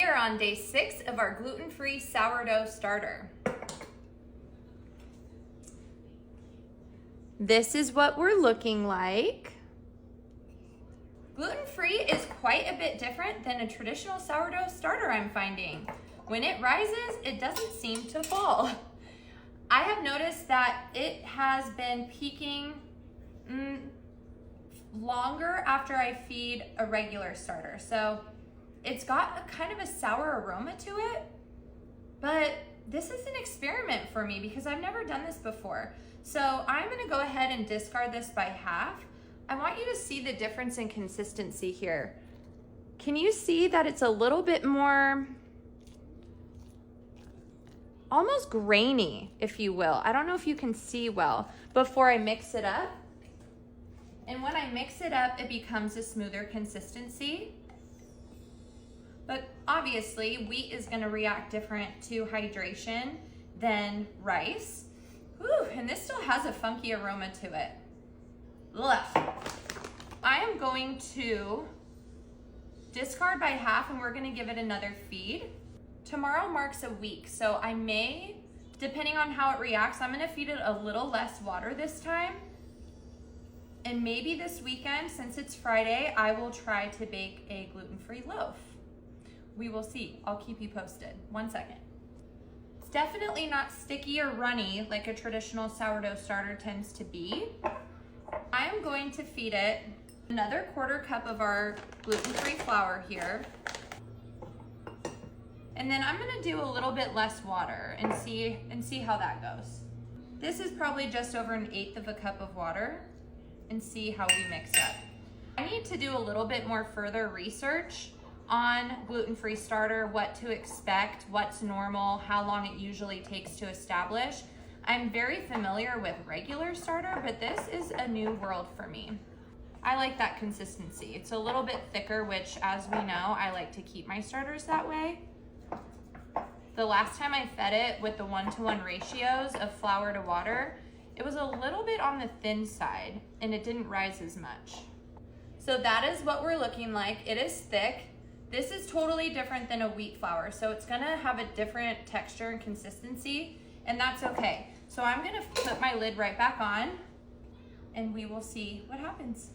We are on day 6 of our gluten-free sourdough starter. This is what we're looking like. Gluten-free is quite a bit different than a traditional sourdough starter, I'm finding. When it rises, it doesn't seem to fall. I have noticed that it has been peaking longer after I feed a regular starter. So it's got a kind of a sour aroma to it, but this is an experiment for me because I've never done this before. So I'm gonna go ahead and discard this by half. I want you to see the difference in consistency here. Can you see that it's a little bit more, almost grainy, if you will. I don't know if you can see well before I mix it up. And when I mix it up, it becomes a smoother consistency. But obviously, wheat is gonna react different to hydration than rice. Whew, and this still has a funky aroma to it. Ugh. I am going to discard by half and we're gonna give it another feed. Tomorrow marks a week, so I may, depending on how it reacts, I'm gonna feed it a little less water this time. And maybe this weekend, since it's Friday, I will try to bake a gluten-free loaf. We will see. I'll keep you posted. 1 second. It's definitely not sticky or runny like a traditional sourdough starter tends to be. I am going to feed it another 1/4 cup of our gluten-free flour here. And then I'm gonna do a little bit less water and see how that goes. This is probably just over 1/8 of a cup of water, and see how we mix up. I need to do a little bit more further research on gluten-free starter, what to expect, what's normal, how long it usually takes to establish. I'm very familiar with regular starter, but this is a new world for me. I like that consistency. It's a little bit thicker, which, as we know, I like to keep my starters that way. The last time I fed it with the 1-to-1 ratios of flour to water, it was a little bit on the thin side and it didn't rise as much. So that is what we're looking like. It is thick. This is totally different than a wheat flour, so it's gonna have a different texture and consistency, and that's okay. So I'm gonna put my lid right back on and we will see what happens.